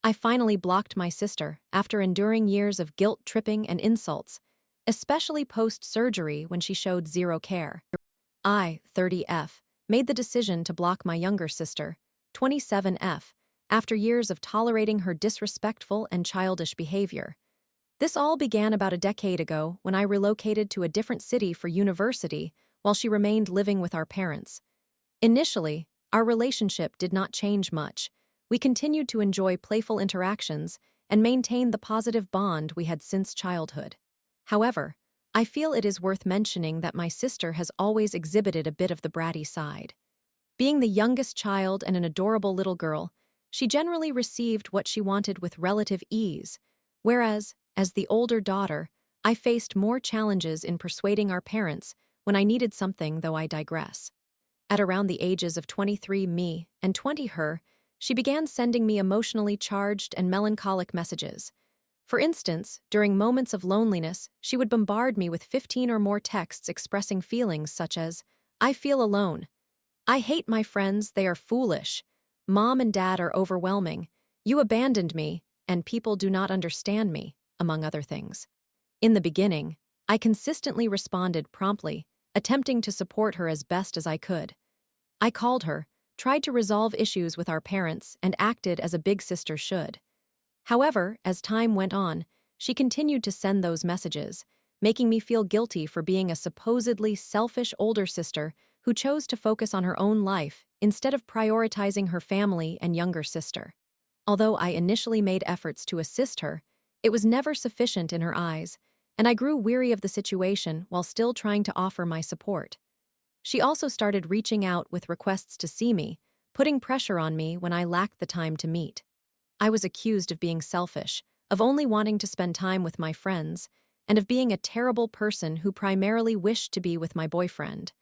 I finally blocked my sister after enduring years of guilt-tripping and insults, especially post-surgery when she showed zero care. I, 30F, made the decision to block my younger sister, 27F, after years of tolerating her disrespectful and childish behavior. This all began about a decade ago when I relocated to a different city for university while she remained living with our parents. Initially, our relationship did not change much. We continued to enjoy playful interactions and maintain the positive bond we had since childhood. However, I feel it is worth mentioning that my sister has always exhibited a bit of the bratty side. Being the youngest child and an adorable little girl, she generally received what she wanted with relative ease, whereas, as the older daughter, I faced more challenges in persuading our parents when I needed something, though I digress. At around the ages of 23 me and 20 her, she began sending me emotionally charged and melancholic messages. For instance, during moments of loneliness, she would bombard me with 15 or more texts expressing feelings such as, "I feel alone," "I hate my friends, they are foolish," "Mom and Dad are overwhelming," "You abandoned me," and "People do not understand me," among other things. In the beginning, I consistently responded promptly, attempting to support her as best as I could. I called her, tried to resolve issues with our parents, and acted as a big sister should. However, as time went on, she continued to send those messages, making me feel guilty for being a supposedly selfish older sister who chose to focus on her own life instead of prioritizing her family and younger sister. Although I initially made efforts to assist her, it was never sufficient in her eyes, and I grew weary of the situation while still trying to offer my support. She also started reaching out with requests to see me, putting pressure on me when I lacked the time to meet. I was accused of being selfish, of only wanting to spend time with my friends, and of being a terrible person who primarily wished to be with my boyfriend.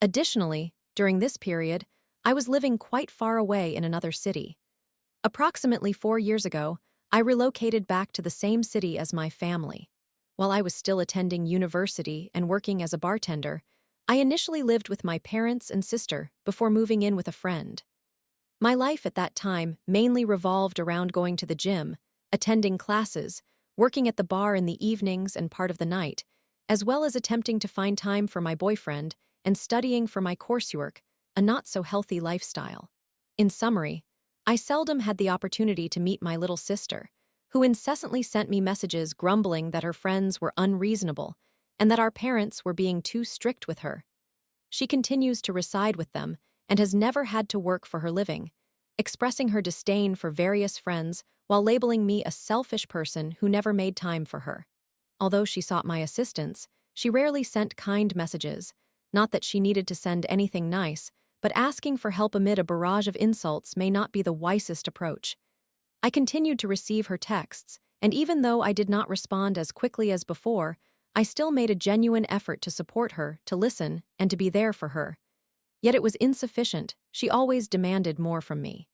Additionally, during this period, I was living quite far away in another city. Approximately 4 years ago, I relocated back to the same city as my family. While I was still attending university and working as a bartender, I initially lived with my parents and sister before moving in with a friend. My life at that time mainly revolved around going to the gym, attending classes, working at the bar in the evenings and part of the night, as well as attempting to find time for my boyfriend and studying for my coursework, a not-so-healthy lifestyle. In summary, I seldom had the opportunity to meet my little sister, who incessantly sent me messages grumbling that her friends were unreasonable and that our parents were being too strict with her. She continues to reside with them and has never had to work for her living, expressing her disdain for various friends while labeling me a selfish person who never made time for her. Although she sought my assistance, she rarely sent kind messages, not that she needed to send anything nice, but asking for help amid a barrage of insults may not be the wisest approach. I continued to receive her texts, and even though I did not respond as quickly as before, I still made a genuine effort to support her, to listen, and to be there for her. Yet it was insufficient. She always demanded more from me.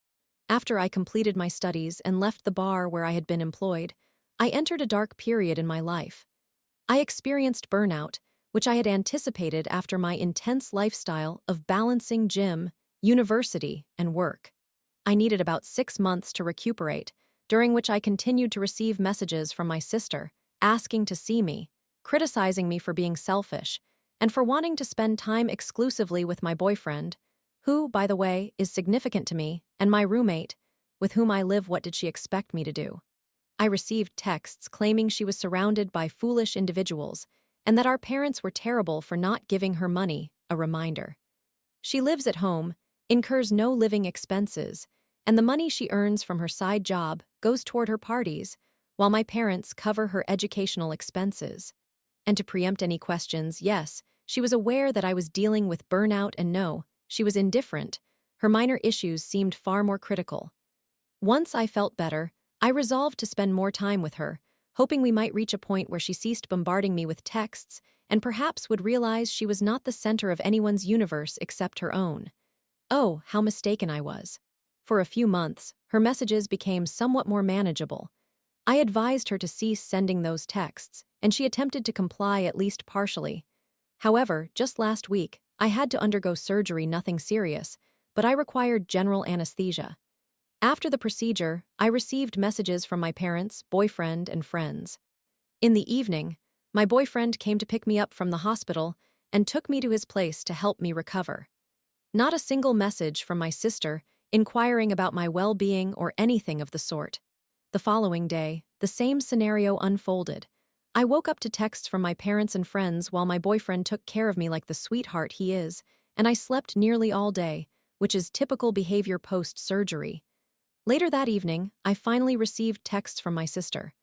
After I completed my studies and left the bar where I had been employed, I entered a dark period in my life. I experienced burnout, which I had anticipated after my intense lifestyle of balancing gym, university, and work. I needed about 6 months to recuperate, during which I continued to receive messages from my sister, asking to see me, criticizing me for being selfish, and for wanting to spend time exclusively with my boyfriend, who, by the way, is significant to me, and my roommate, with whom I live. What did she expect me to do? I received texts claiming she was surrounded by foolish individuals, and that our parents were terrible for not giving her money, a reminder. She lives at home, incurs no living expenses, and the money she earns from her side job goes toward her parties, while my parents cover her educational expenses. And to preempt any questions, yes, she was aware that I was dealing with burnout, and no, she was indifferent. Her minor issues seemed far more critical. Once I felt better, I resolved to spend more time with her, hoping we might reach a point where she ceased bombarding me with texts and perhaps would realize she was not the center of anyone's universe except her own. Oh, how mistaken I was. For a few months, her messages became somewhat more manageable. I advised her to cease sending those texts, and she attempted to comply at least partially. However, just last week, I had to undergo surgery, nothing serious, but I required general anesthesia. After the procedure, I received messages from my parents, boyfriend, and friends. In the evening, my boyfriend came to pick me up from the hospital and took me to his place to help me recover. Not a single message from my sister inquiring about my well-being or anything of the sort. The following day, the same scenario unfolded. I woke up to texts from my parents and friends while my boyfriend took care of me like the sweetheart he is, and I slept nearly all day, which is typical behavior post-surgery. Later that evening, I finally received texts from my sister.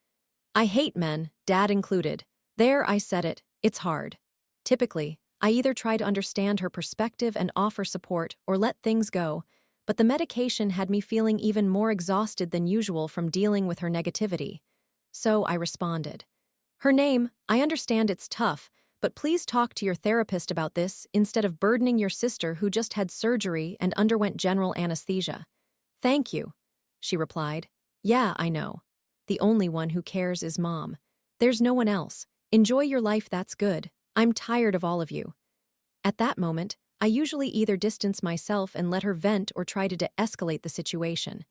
I hate men, dad included. There, I said it, it's hard. Typically, I either try to understand her perspective and offer support or let things go, but the medication had me feeling even more exhausted than usual from dealing with her negativity. So I responded. Her name, I understand it's tough, but please talk to your therapist about this instead of burdening your sister who just had surgery and underwent general anesthesia. Thank you, she replied. Yeah, I know. The only one who cares is mom. There's no one else. Enjoy your life, that's good. I'm tired of all of you. At that moment, I usually either distance myself and let her vent or try to de-escalate the situation.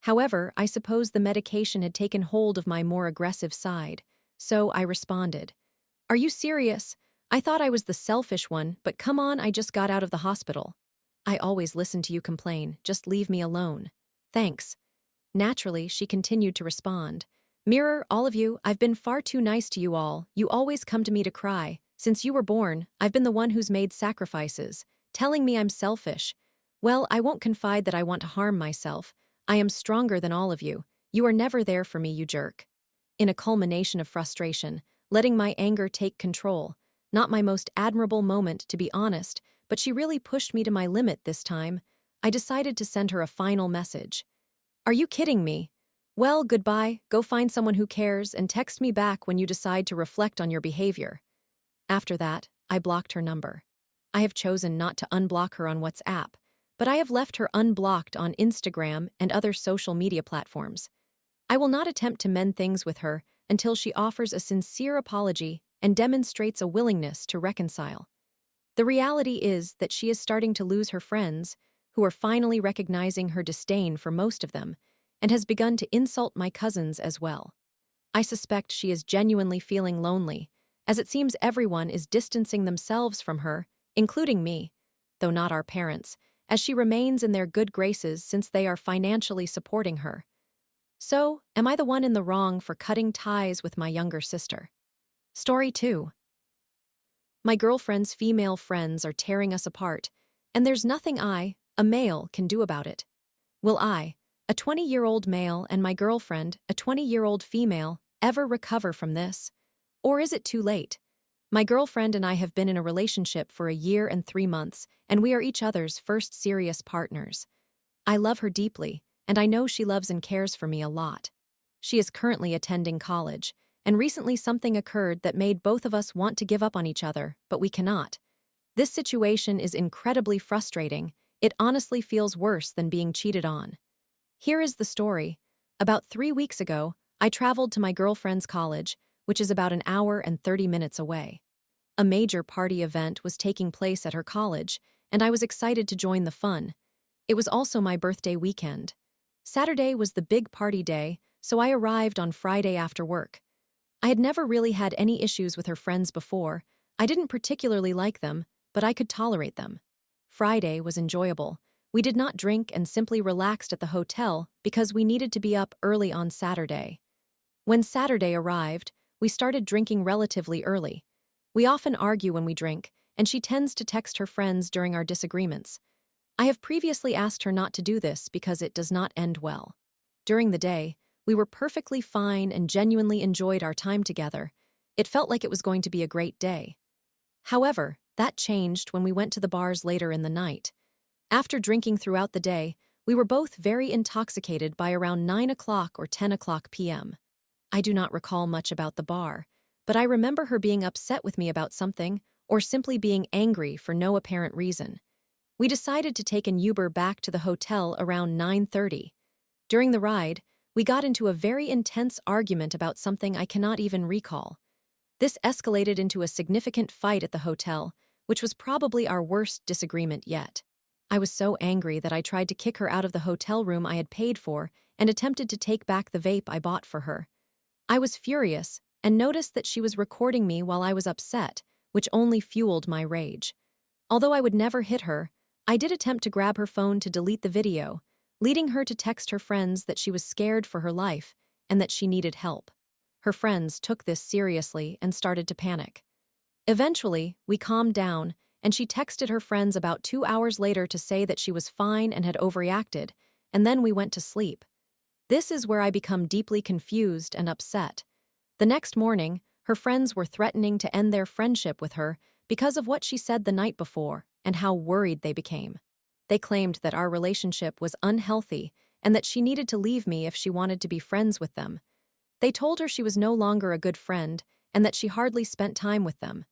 However, I suppose the medication had taken hold of my more aggressive side, so I responded. Are you serious? I thought I was the selfish one, but come on, I just got out of the hospital. I always listen to you complain, just leave me alone. Thanks. Naturally, she continued to respond. Mirror, all of you, I've been far too nice to you all. You always come to me to cry. Since you were born, I've been the one who's made sacrifices, telling me I'm selfish. Well, I won't confide that I want to harm myself. I am stronger than all of you. You are never there for me, you jerk. In a culmination of frustration, letting my anger take control. Not my most admirable moment, to be honest, but she really pushed me to my limit this time. I decided to send her a final message. Are you kidding me? Well, goodbye, go find someone who cares and text me back when you decide to reflect on your behavior. After that, I blocked her number. I have chosen not to unblock her on WhatsApp, but I have left her unblocked on Instagram and other social media platforms. I will not attempt to mend things with her until she offers a sincere apology and demonstrates a willingness to reconcile. The reality is that she is starting to lose her friends, who are finally recognizing her disdain for most of them, and has begun to insult my cousins as well. I suspect she is genuinely feeling lonely, as it seems everyone is distancing themselves from her, including me, though not our parents, as she remains in their good graces since they are financially supporting her. So, am I the one in the wrong for cutting ties with my younger sister? Story 2. My girlfriend's female friends are tearing us apart, and there's nothing I, a male, can do about it. Will I, a 20-year-old male, and my girlfriend, a 20-year-old female, ever recover from this? Or is it too late? My girlfriend and I have been in a relationship for a year and 3 months, and we are each other's first serious partners. I love her deeply, and I know she loves and cares for me a lot. She is currently attending college, and recently something occurred that made both of us want to give up on each other, but we cannot. This situation is incredibly frustrating. It honestly feels worse than being cheated on. Here is the story. About 3 weeks ago, I traveled to my girlfriend's college, which is about an hour and 30 minutes away. A major party event was taking place at her college, and I was excited to join the fun. It was also my birthday weekend. Saturday was the big party day, so I arrived on Friday after work. I had never really had any issues with her friends before. I didn't particularly like them, but I could tolerate them. Friday was enjoyable. We did not drink and simply relaxed at the hotel because we needed to be up early on Saturday. When Saturday arrived, we started drinking relatively early. We often argue when we drink, and she tends to text her friends during our disagreements. I have previously asked her not to do this because it does not end well. During the day, we were perfectly fine and genuinely enjoyed our time together. It felt like it was going to be a great day. However, that changed when we went to the bars later in the night. After drinking throughout the day, we were both very intoxicated by around 9 o'clock or 10 o'clock p.m. I do not recall much about the bar, but I remember her being upset with me about something or simply being angry for no apparent reason. We decided to take an Uber back to the hotel around 9:30. During the ride, we got into a very intense argument about something I cannot even recall. This escalated into a significant fight at the hotel, which was probably our worst disagreement yet. I was so angry that I tried to kick her out of the hotel room I had paid for and attempted to take back the vape I bought for her. I was furious and noticed that she was recording me while I was upset, which only fueled my rage. Although I would never hit her, I did attempt to grab her phone to delete the video, leading her to text her friends that she was scared for her life and that she needed help. Her friends took this seriously and started to panic. Eventually, we calmed down, and she texted her friends about 2 hours later to say that she was fine and had overreacted, and then we went to sleep. This is where I become deeply confused and upset. The next morning, her friends were threatening to end their friendship with her because of what she said the night before and how worried they became. They claimed that our relationship was unhealthy and that she needed to leave me if she wanted to be friends with them. They told her she was no longer a good friend and that she hardly spent time with them.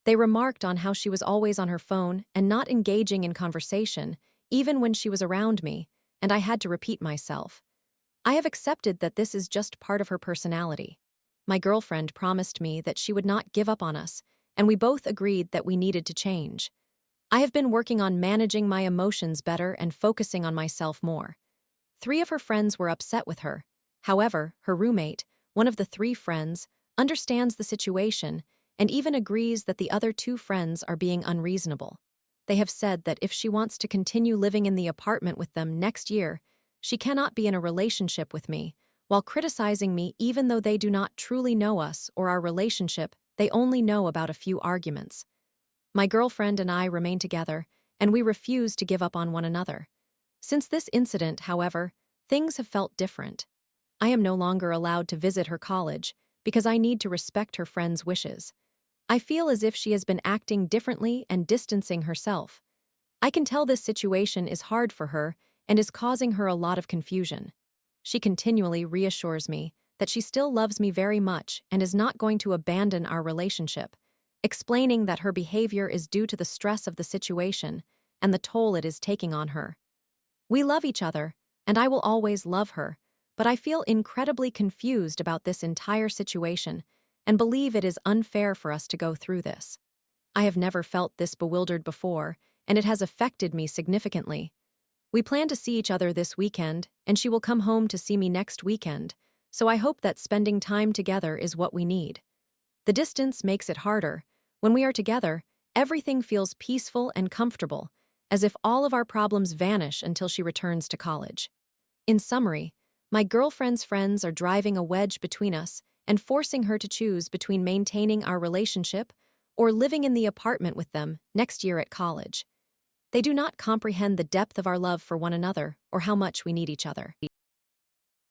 They remarked on how she was always on her phone and not engaging in conversation, even when she was around me, and I had to repeat myself. I have accepted that this is just part of her personality. My girlfriend promised me that she would not give up on us, and we both agreed that we needed to change. I have been working on managing my emotions better and focusing on myself more. 3 of her friends were upset with her. However, her roommate, one of the 3 friends, understands the situation and even agrees that the other 2 friends are being unreasonable. They have said that if she wants to continue living in the apartment with them next year, she cannot be in a relationship with me, while criticizing me even though they do not truly know us or our relationship, they only know about a few arguments. My girlfriend and I remain together, and we refuse to give up on one another. Since this incident, however, things have felt different. I am no longer allowed to visit her college because I need to respect her friends' wishes. I feel as if she has been acting differently and distancing herself. I can tell this situation is hard for her and is causing her a lot of confusion. She continually reassures me that she still loves me very much and is not going to abandon our relationship, explaining that her behavior is due to the stress of the situation and the toll it is taking on her. We love each other, and I will always love her, but I feel incredibly confused about this entire situation and believe it is unfair for us to go through this. I have never felt this bewildered before, and it has affected me significantly. We plan to see each other this weekend, and she will come home to see me next weekend, so I hope that spending time together is what we need. The distance makes it harder. When we are together, everything feels peaceful and comfortable, as if all of our problems vanish until she returns to college. In summary, my girlfriend's friends are driving a wedge between us and forcing her to choose between maintaining our relationship or living in the apartment with them next year at college. They do not comprehend the depth of our love for one another or how much we need each other.